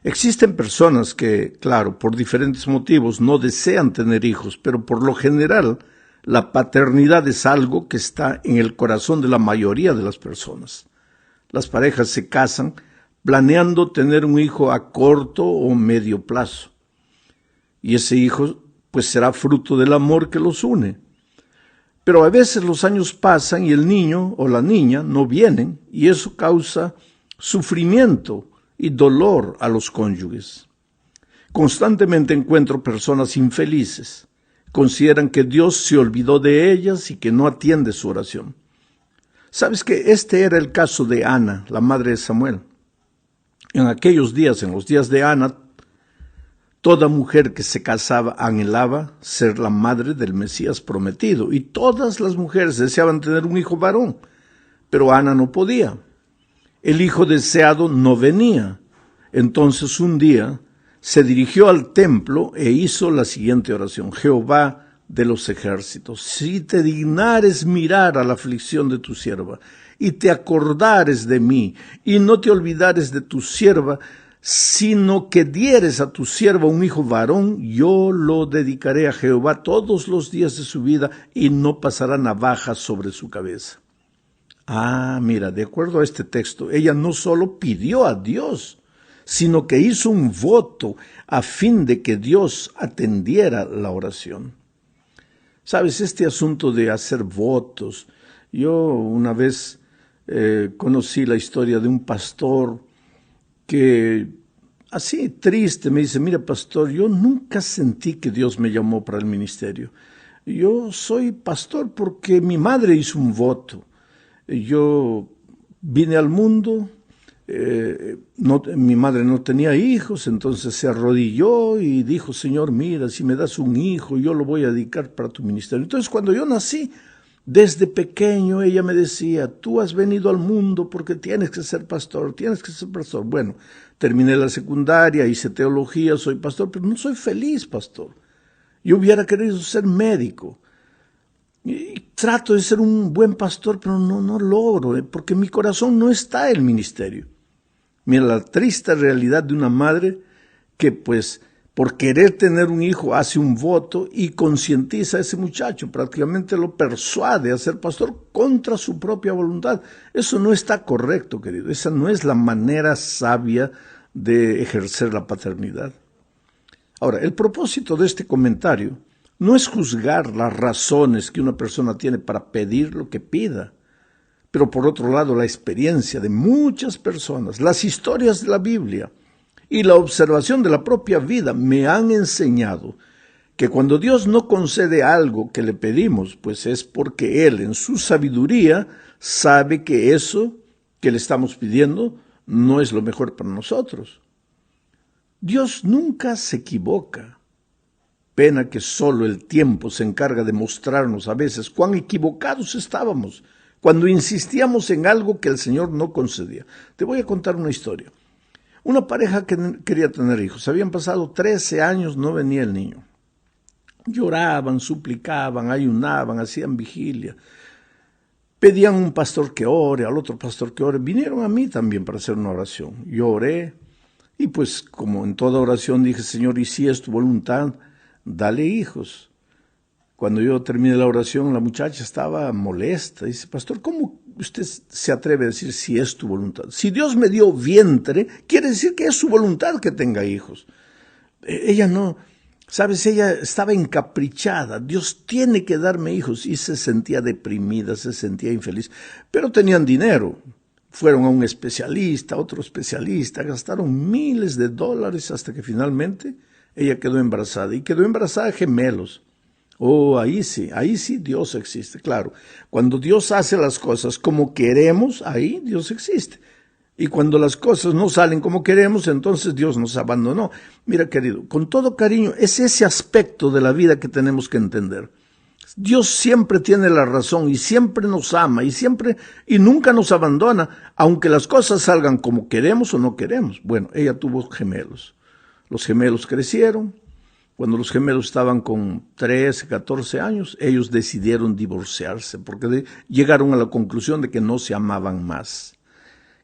Existen personas que, claro, por diferentes motivos no desean tener hijos, pero por lo general la paternidad es algo que está en el corazón de la mayoría de las personas. Las parejas se casan planeando tener un hijo a corto o medio plazo. Y ese hijo pues será fruto del amor que los une. Pero a veces los años pasan y el niño o la niña no vienen y eso causa sufrimiento y dolor a los cónyuges. Constantemente encuentro personas infelices. Consideran que Dios se olvidó de ellas y que no atiende su oración. ¿Sabes que este era el caso de Ana, la madre de Samuel? En aquellos días, en los días de Ana, toda mujer que se casaba anhelaba ser la madre del Mesías prometido y todas las mujeres deseaban tener un hijo varón, pero Ana no podía. El hijo deseado no venía. Entonces un día se dirigió al templo e hizo la siguiente oración: Jehová de los ejércitos, si te dignares mirar a la aflicción de tu sierva, y te acordares de mí, y no te olvidares de tu sierva, sino que dieres a tu sierva un hijo varón, yo lo dedicaré a Jehová todos los días de su vida, y no pasará navaja sobre su cabeza. Mira, de acuerdo a este texto, ella no solo pidió a Dios, sino que hizo un voto a fin de que Dios atendiera la oración. Sabes, este asunto de hacer votos, yo una vez conocí la historia de un pastor que así triste me dice: mira, pastor, yo nunca sentí que Dios me llamó para el ministerio. Yo soy pastor porque mi madre hizo un voto. Yo vine al mundo, mi madre no tenía hijos, entonces se arrodilló y dijo: Señor, mira, si me das un hijo, yo lo voy a dedicar para tu ministerio. Entonces cuando yo nací, desde pequeño ella me decía: tú has venido al mundo porque tienes que ser pastor, tienes que ser pastor. Bueno, terminé la secundaria, hice teología, soy pastor, pero no soy feliz, pastor. Yo hubiera querido ser médico. Y trato de ser un buen pastor, pero no logro, porque mi corazón no está en el ministerio. Mira la triste realidad de una madre que pues por querer tener un hijo hace un voto y concientiza a ese muchacho, prácticamente lo persuade a ser pastor contra su propia voluntad. Eso no está correcto, querido. Esa no es la manera sabia de ejercer la paternidad. Ahora, el propósito de este comentario no es juzgar las razones que una persona tiene para pedir lo que pida, pero por otro lado la experiencia de muchas personas, las historias de la Biblia y la observación de la propia vida me han enseñado que cuando Dios no concede algo que le pedimos, pues es porque Él en su sabiduría sabe que eso que le estamos pidiendo no es lo mejor para nosotros. Dios nunca se equivoca. Pena que solo el tiempo se encarga de mostrarnos a veces cuán equivocados estábamos cuando insistíamos en algo que el Señor no concedía. Te voy a contar una historia. Una pareja que quería tener hijos. Habían pasado 13 años, no venía el niño. Lloraban, suplicaban, ayunaban, hacían vigilia. Pedían a un pastor que ore, al otro pastor que ore. Vinieron a mí también para hacer una oración. Yo oré y pues como en toda oración dije: Señor, y si es tu voluntad, dale hijos. Cuando yo terminé la oración, la muchacha estaba molesta. Dice: pastor, ¿cómo usted se atreve a decir si es tu voluntad? Si Dios me dio vientre, quiere decir que es su voluntad que tenga hijos. Ella no, sabes, ella estaba encaprichada. Dios tiene que darme hijos. Y se sentía deprimida, se sentía infeliz. Pero tenían dinero. Fueron a un especialista, a otro especialista, gastaron miles de dólares hasta que finalmente ella quedó embarazada. Y quedó embarazada de gemelos. Ahí sí Dios existe, claro. Cuando Dios hace las cosas como queremos, ahí Dios existe. Y cuando las cosas no salen como queremos, entonces Dios nos abandonó. Mira, querido, con todo cariño, es ese aspecto de la vida que tenemos que entender. Dios siempre tiene la razón y siempre nos ama y nunca nos abandona, aunque las cosas salgan como queremos o no queremos. Bueno, ella tuvo gemelos. Los gemelos crecieron. Cuando los gemelos estaban con 13, 14 años, ellos decidieron divorciarse porque llegaron a la conclusión de que no se amaban más.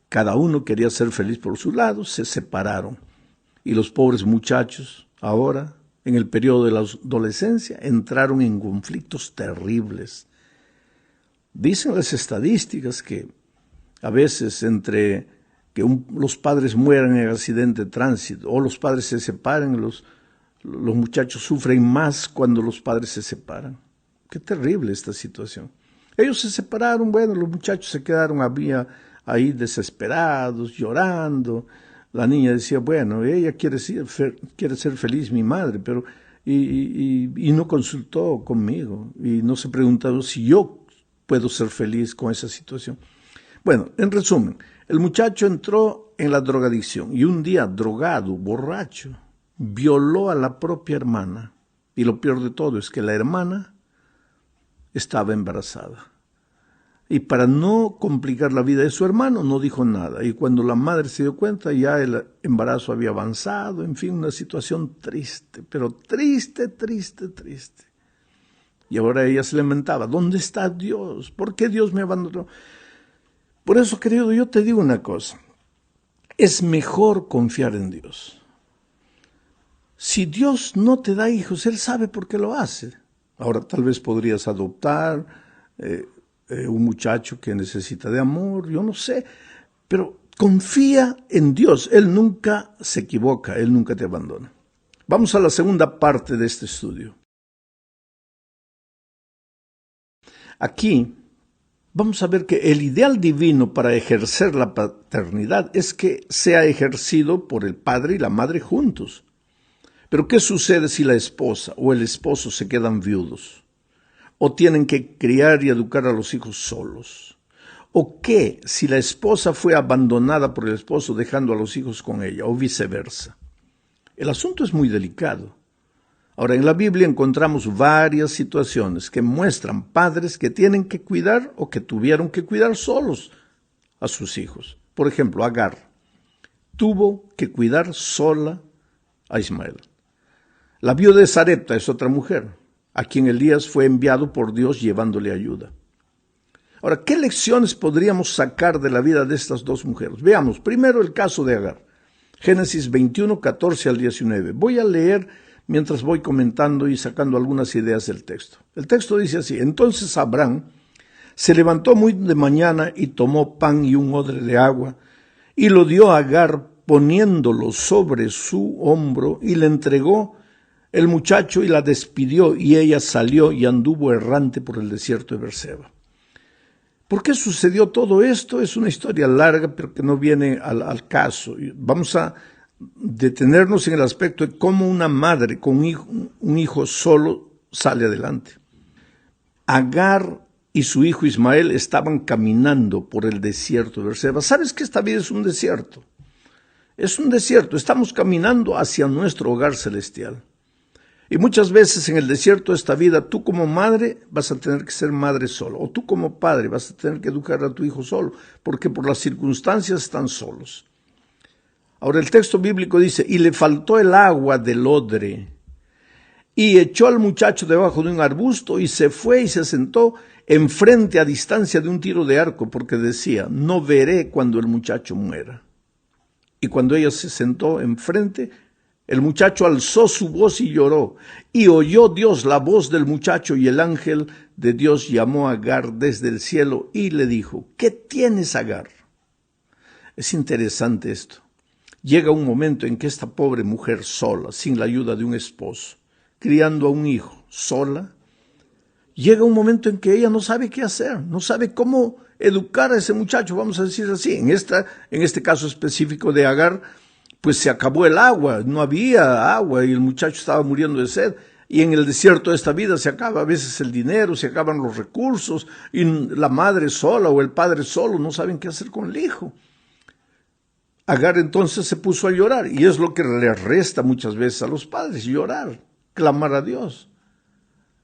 Cada uno quería ser feliz por su lado, se separaron. Y los pobres muchachos, ahora, en el periodo de la adolescencia, entraron en conflictos terribles. Dicen las estadísticas que a veces entre que los padres mueran en accidente de tránsito o los padres se separen, los muchachos sufren más cuando los padres se separan. Qué terrible esta situación. Ellos se separaron, bueno, los muchachos se quedaron ahí desesperados, llorando. La niña decía, bueno, ella quiere ser feliz, mi madre, pero y no consultó conmigo y no se preguntó si yo puedo ser feliz con esa situación. Bueno, en resumen, el muchacho entró en la drogadicción y un día, drogado, borracho, violó a la propia hermana. Y lo peor de todo es que la hermana estaba embarazada. Y para no complicar la vida de su hermano, no dijo nada. Y cuando la madre se dio cuenta, ya el embarazo había avanzado. En fin, una situación triste, pero triste, triste, triste. Y ahora ella se lamentaba, ¿dónde está Dios? ¿Por qué Dios me abandonó? Por eso, querido, yo te digo una cosa. Es mejor confiar en Dios. Si Dios no te da hijos, Él sabe por qué lo hace. Ahora, tal vez podrías adoptar un muchacho que necesita de amor, yo no sé, pero confía en Dios. Él nunca se equivoca, Él nunca te abandona. Vamos a la segunda parte de este estudio. Aquí vamos a ver que el ideal divino para ejercer la paternidad es que sea ejercido por el padre y la madre juntos. Pero ¿qué sucede si la esposa o el esposo se quedan viudos? ¿O tienen que criar y educar a los hijos solos? ¿O qué si la esposa fue abandonada por el esposo dejando a los hijos con ella? O viceversa. El asunto es muy delicado. Ahora, en la Biblia encontramos varias situaciones que muestran padres que tienen que cuidar o que tuvieron que cuidar solos a sus hijos. Por ejemplo, Agar tuvo que cuidar sola a Ismael. La viuda de Sarepta es otra mujer, a quien Elías fue enviado por Dios llevándole ayuda. Ahora, ¿qué lecciones podríamos sacar de la vida de estas dos mujeres? Veamos, primero el caso de Agar. Génesis 21, 14 al 19. Voy a leer mientras voy comentando y sacando algunas ideas del texto. El texto dice así: entonces Abraham se levantó muy de mañana y tomó pan y un odre de agua y lo dio a Agar poniéndolo sobre su hombro y le entregó el muchacho y la despidió y ella salió y anduvo errante por el desierto de Berseba. ¿Por qué sucedió todo esto? Es una historia larga, pero que no viene al caso. Vamos a detenernos en el aspecto de cómo una madre con un hijo solo sale adelante. Agar y su hijo Ismael estaban caminando por el desierto de Berseba. ¿Sabes que esta vida es un desierto? Es un desierto. Estamos caminando hacia nuestro hogar celestial. Y muchas veces en el desierto de esta vida, tú como madre vas a tener que ser madre solo, o tú como padre vas a tener que educar a tu hijo solo, porque por las circunstancias están solos. Ahora el texto bíblico dice, y le faltó el agua del odre, y echó al muchacho debajo de un arbusto, y se fue y se sentó enfrente a distancia de un tiro de arco, porque decía, no veré cuando el muchacho muera. Y cuando ella se sentó enfrente, el muchacho alzó su voz y lloró, y oyó Dios la voz del muchacho, y el ángel de Dios llamó a Agar desde el cielo y le dijo, ¿qué tienes, Agar? Es interesante esto. Llega un momento en que esta pobre mujer sola, sin la ayuda de un esposo, criando a un hijo sola, llega un momento en que ella no sabe qué hacer, no sabe cómo educar a ese muchacho, vamos a decir así. En este caso específico de Agar, pues se acabó el agua, no había agua y el muchacho estaba muriendo de sed. Y en el desierto de esta vida se acaba a veces el dinero, se acaban los recursos, y la madre sola o el padre solo no saben qué hacer con el hijo. Agar entonces se puso a llorar, y es lo que le resta muchas veces a los padres, llorar, clamar a Dios.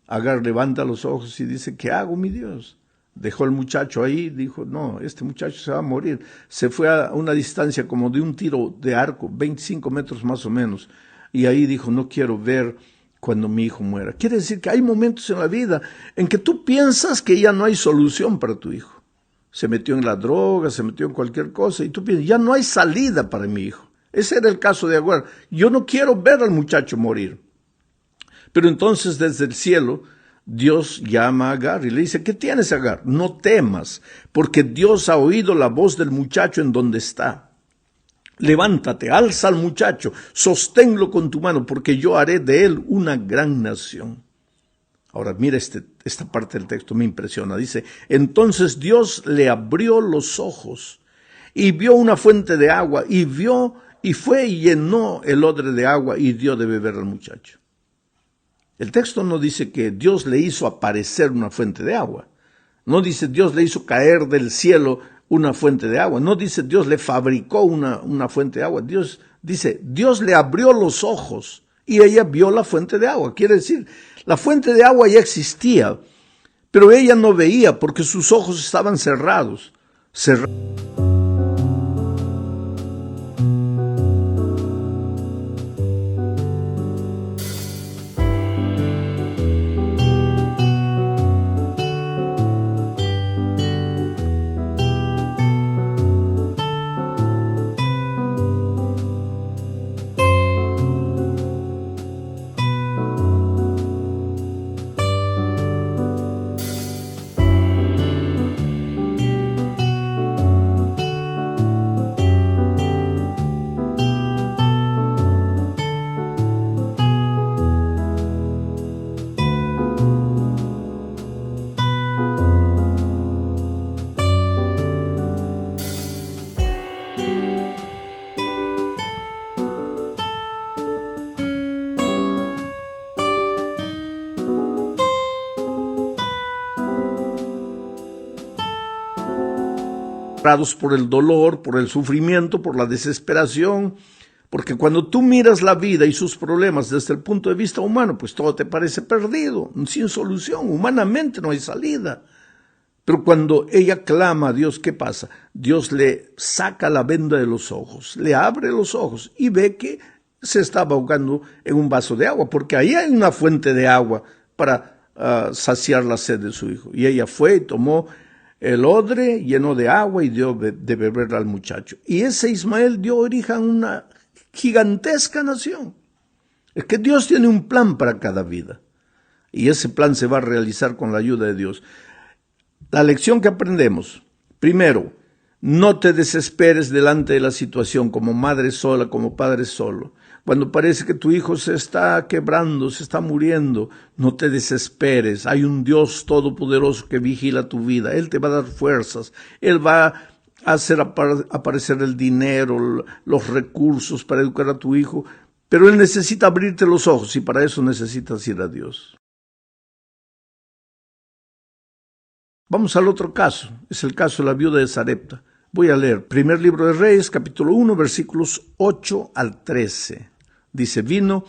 Agar levanta los ojos y dice, ¿qué hago, mi Dios? Dejó al muchacho ahí, dijo, no, este muchacho se va a morir. Se fue a una distancia como de un tiro de arco, 25 metros más o menos, y ahí dijo, no quiero ver cuando mi hijo muera. Quiere decir que hay momentos en la vida en que tú piensas que ya no hay solución para tu hijo. Se metió en la droga, se metió en cualquier cosa, y tú piensas, ya no hay salida para mi hijo. Ese era el caso de Agar. Yo no quiero ver al muchacho morir. Pero entonces desde el cielo Dios llama a Agar y le dice, ¿qué tienes, Agar? No temas, porque Dios ha oído la voz del muchacho en donde está. Levántate, alza al muchacho, sosténlo con tu mano, porque yo haré de él una gran nación. Ahora mira esta parte del texto, me impresiona. Dice, entonces Dios le abrió los ojos y vio una fuente de agua y fue y llenó el odre de agua y dio de beber al muchacho. El texto no dice que Dios le hizo aparecer una fuente de agua. No dice Dios le hizo caer del cielo una fuente de agua. No dice Dios le fabricó una fuente de agua. Dios dice, Dios le abrió los ojos y ella vio la fuente de agua. Quiere decir, la fuente de agua ya existía, pero ella no veía porque sus ojos estaban cerrados. Por el dolor, por el sufrimiento, por la desesperación, porque cuando tú miras la vida y sus problemas desde el punto de vista humano, pues todo te parece perdido, sin solución, humanamente no hay salida. Pero cuando ella clama a Dios, ¿qué pasa? Dios le saca la venda de los ojos, le abre los ojos y ve que se estaba ahogando en un vaso de agua, porque ahí hay una fuente de agua para saciar la sed de su hijo. Y ella fue y tomó el odre, llenó de agua y dio de beber al muchacho. Y ese Ismael dio origen a una gigantesca nación. Es que Dios tiene un plan para cada vida. Y ese plan se va a realizar con la ayuda de Dios. La lección que aprendemos. Primero, no te desesperes delante de la situación como madre sola, como padre solo. Cuando parece que tu hijo se está quebrando, se está muriendo, no te desesperes. Hay un Dios todopoderoso que vigila tu vida. Él te va a dar fuerzas. Él va a hacer aparecer el dinero, los recursos para educar a tu hijo. Pero Él necesita abrirte los ojos y para eso necesitas ir a Dios. Vamos al otro caso. Es el caso de la viuda de Sarepta. Voy a leer. Primer libro de Reyes, capítulo 1, versículos 8 al 13. Dice, vino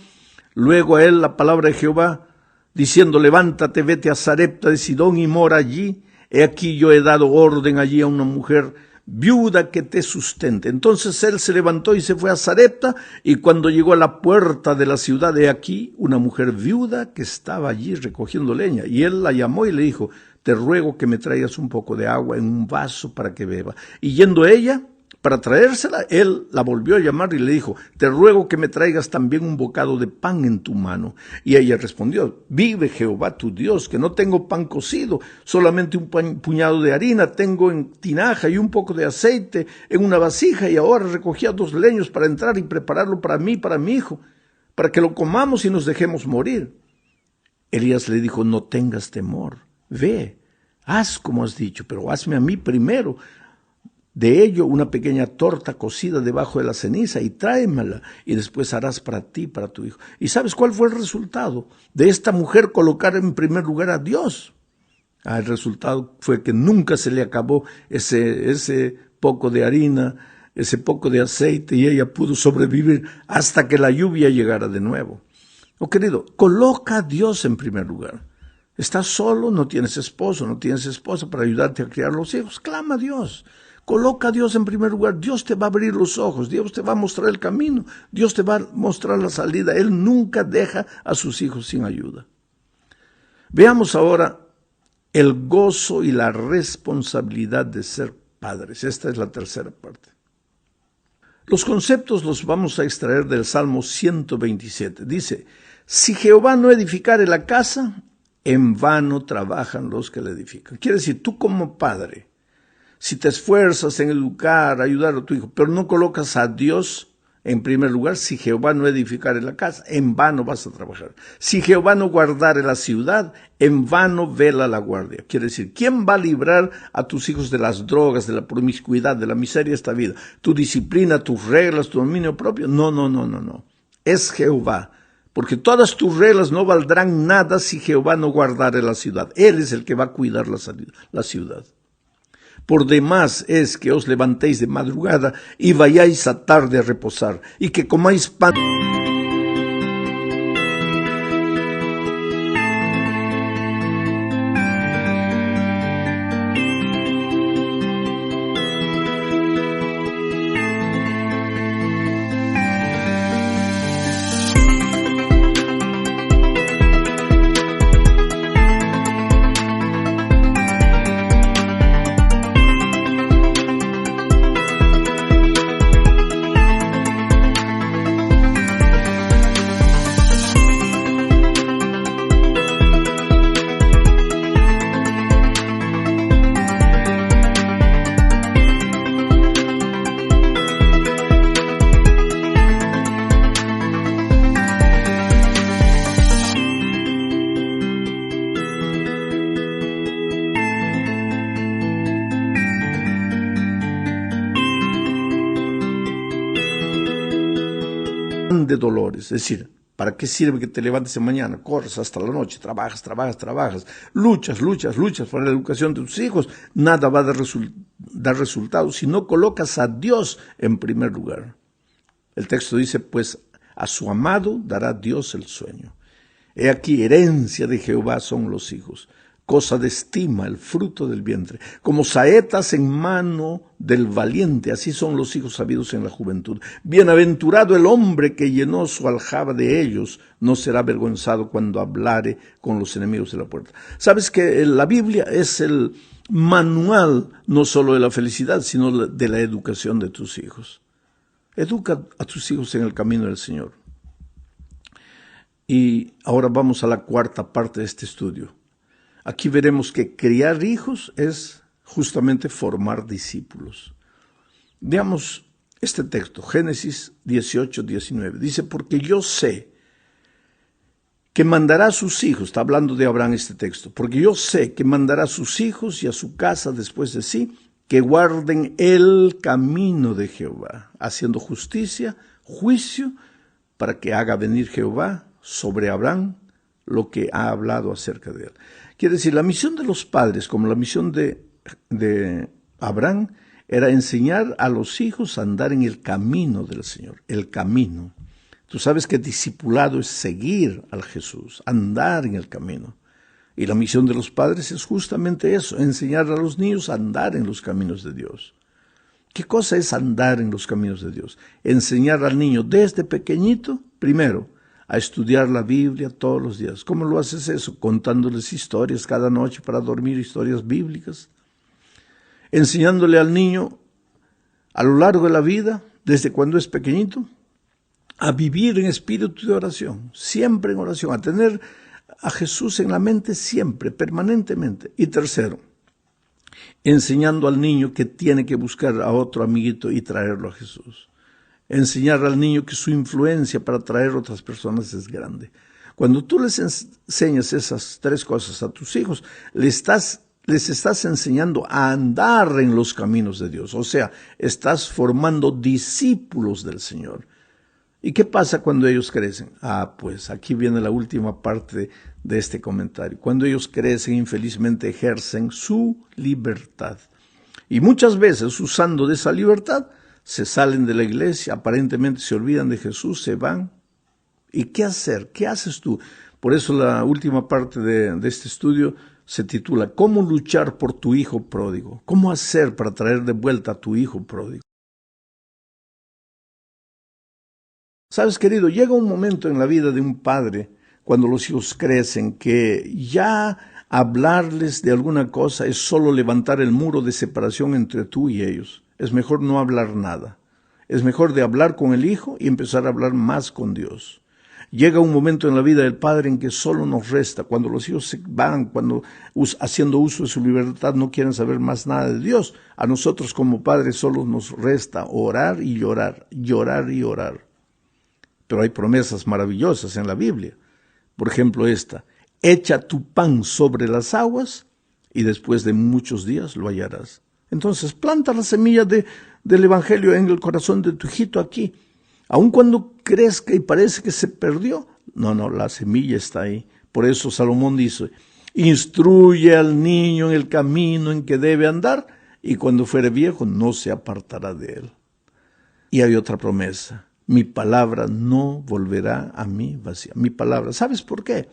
luego a él la palabra de Jehová, diciendo, levántate, vete a Sarepta de Sidón y mora allí. He aquí yo he dado orden allí a una mujer viuda que te sustente. Entonces él se levantó y se fue a Sarepta, y cuando llegó a la puerta de la ciudad, he aquí una mujer viuda que estaba allí recogiendo leña. Y él la llamó y le dijo, te ruego que me traigas un poco de agua en un vaso para que beba. Y yendo ella para traérsela, él la volvió a llamar y le dijo, te ruego que me traigas también un bocado de pan en tu mano. Y ella respondió, vive Jehová tu Dios, que no tengo pan cocido, solamente un puñado de harina tengo en tinaja y un poco de aceite en una vasija, y ahora recogía 2 leños para entrar y prepararlo para mí y para mi hijo, para que lo comamos y nos dejemos morir. Elías le dijo, no tengas temor, ve, haz como has dicho, pero hazme a mí primero de ello una pequeña torta cocida debajo de la ceniza y tráemela, y después harás para ti y para tu hijo. ¿Y sabes cuál fue el resultado de esta mujer colocar en primer lugar a Dios? El resultado fue que nunca se le acabó ese poco de harina, ese poco de aceite, y ella pudo sobrevivir hasta que la lluvia llegara de nuevo. Oh, querido, coloca a Dios en primer lugar. Estás solo, no tienes esposo, no tienes esposa para ayudarte a criar los hijos. Clama a Dios. Coloca a Dios en primer lugar. Dios te va a abrir los ojos. Dios te va a mostrar el camino. Dios te va a mostrar la salida. Él nunca deja a sus hijos sin ayuda. Veamos ahora el gozo y la responsabilidad de ser padres. Esta es la tercera parte. Los conceptos los vamos a extraer del Salmo 127. Dice, si Jehová no edificare la casa, en vano trabajan los que la edifican. Quiere decir, tú como padre, si te esfuerzas en educar, ayudar a tu hijo, pero no colocas a Dios en primer lugar, si Jehová no edificare la casa, en vano vas a trabajar. Si Jehová no guardare la ciudad, en vano vela la guardia. Quiere decir, ¿quién va a librar a tus hijos de las drogas, de la promiscuidad, de la miseria de esta vida? ¿Tu disciplina, tus reglas, tu dominio propio? No. Es Jehová. Porque todas tus reglas no valdrán nada si Jehová no guardare la ciudad. Él es el que va a cuidar la ciudad. Por demás es que os levantéis de madrugada y vayáis a tarde a reposar, y que comáis pan. De dolores, es decir, ¿para qué sirve que te levantes en mañana? Corres hasta la noche, trabajas, luchas por la educación de tus hijos, nada va a dar resultados si no colocas a Dios en primer lugar. El texto dice, pues a su amado dará Dios el sueño. He aquí, herencia de Jehová son los hijos, cosa de estima el fruto del vientre. Como saetas en mano del valiente, así son los hijos sabidos en la juventud. Bienaventurado el hombre que llenó su aljaba de ellos, no será avergonzado cuando hablare con los enemigos de la puerta. Sabes que la Biblia es el manual no solo de la felicidad, sino de la educación de tus hijos. Educa a tus hijos en el camino del Señor. Y ahora vamos a la cuarta parte de este estudio. Aquí veremos que criar hijos es justamente formar discípulos. Veamos este texto, Génesis 18:19. Dice, porque yo sé que mandará a sus hijos, está hablando de Abraham este texto, porque yo sé que mandará a sus hijos y a su casa después de sí, que guarden el camino de Jehová, haciendo justicia, juicio, para que haga venir Jehová sobre Abraham lo que ha hablado acerca de él. Quiere decir, la misión de los padres, como la misión de Abraham, era enseñar a los hijos a andar en el camino del Señor, el camino. Tú sabes que discipulado es seguir al Jesús, andar en el camino. Y la misión de los padres es justamente eso, enseñar a los niños a andar en los caminos de Dios. ¿Qué cosa es andar en los caminos de Dios? Enseñar al niño desde pequeñito, primero, a estudiar la Biblia todos los días. ¿Cómo lo haces eso? Contándoles historias cada noche para dormir, historias bíblicas. Enseñándole al niño a lo largo de la vida, desde cuando es pequeñito, a vivir en espíritu de oración, siempre en oración, a tener a Jesús en la mente siempre, permanentemente. Y tercero, enseñando al niño que tiene que buscar a otro amiguito y traerlo a Jesús. Enseñar al niño que su influencia para atraer a otras personas es grande. Cuando tú les enseñas esas tres cosas a tus hijos, les estás enseñando a andar en los caminos de Dios. O sea, estás formando discípulos del Señor. ¿Y qué pasa cuando ellos crecen? Pues aquí viene la última parte de este comentario. Cuando ellos crecen, infelizmente ejercen su libertad. Y muchas veces, usando de esa libertad, se salen de la iglesia, aparentemente se olvidan de Jesús, se van. ¿Y qué hacer? ¿Qué haces tú? Por eso la última parte de este estudio se titula ¿Cómo luchar por tu hijo pródigo? ¿Cómo hacer para traer de vuelta a tu hijo pródigo? Sabes, querido, llega un momento en la vida de un padre, cuando los hijos crecen, que ya hablarles de alguna cosa es solo levantar el muro de separación entre tú y ellos. Es mejor no hablar nada. Es mejor de hablar con el Hijo y empezar a hablar más con Dios. Llega un momento en la vida del padre en que solo nos resta, cuando los hijos se van, cuando haciendo uso de su libertad no quieren saber más nada de Dios. A nosotros como padres solo nos resta orar y llorar, llorar y orar. Pero hay promesas maravillosas en la Biblia. Por ejemplo esta: echa tu pan sobre las aguas y después de muchos días lo hallarás. Entonces planta la semilla del Evangelio en el corazón de tu hijito aquí. Aun cuando crezca y parece que se perdió, no, la semilla está ahí. Por eso Salomón dice: instruye al niño en el camino en que debe andar, y cuando fuere viejo no se apartará de él. Y hay otra promesa: mi palabra no volverá a mí vacía. Mi palabra, ¿sabes por qué?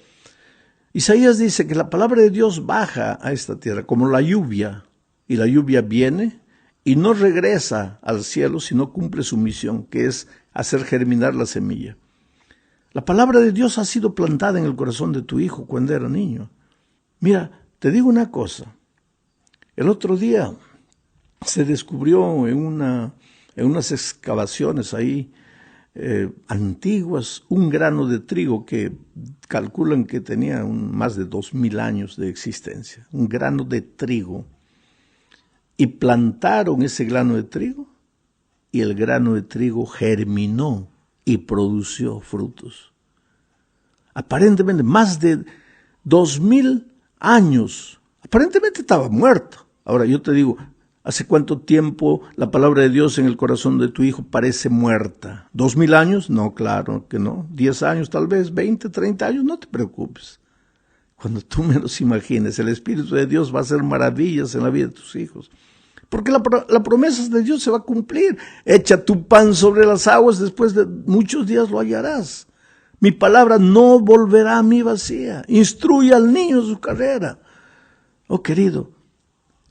Isaías dice que la palabra de Dios baja a esta tierra como la lluvia, y la lluvia viene y no regresa al cielo, sino cumple su misión, que es hacer germinar la semilla. La palabra de Dios ha sido plantada en el corazón de tu hijo cuando era niño. Mira, te digo una cosa. El otro día se descubrió en unas excavaciones ahí antiguas un grano de trigo que calculan que tenía más de 2000 años de existencia. Un grano de trigo. Y plantaron ese grano de trigo, y el grano de trigo germinó y produció frutos. Aparentemente más de 2000 años. Aparentemente estaba muerto. Ahora yo te digo, ¿hace cuánto tiempo la palabra de Dios en el corazón de tu hijo parece muerta? ¿2000 años? No, claro que no. 10 años tal vez, 20, 30 años, no te preocupes. Cuando tú menos imagines, el Espíritu de Dios va a hacer maravillas en la vida de tus hijos. Porque la promesa de Dios se va a cumplir. Echa tu pan sobre las aguas, después de muchos días lo hallarás. Mi palabra no volverá a mí vacía. Instruye al niño en su carrera. Oh, querido,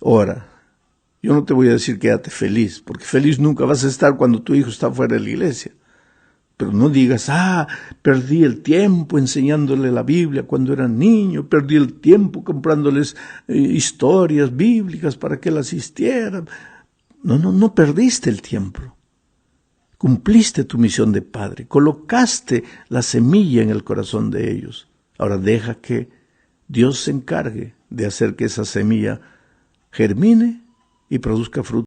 ahora, yo no te voy a decir quédate feliz, porque feliz nunca vas a estar cuando tu hijo está fuera de la iglesia. Pero no digas, perdí el tiempo enseñándole la Biblia cuando era niño, perdí el tiempo comprándoles historias bíblicas para que él asistiera. No perdiste el tiempo. Cumpliste tu misión de padre, colocaste la semilla en el corazón de ellos. Ahora deja que Dios se encargue de hacer que esa semilla germine y produzca fruto.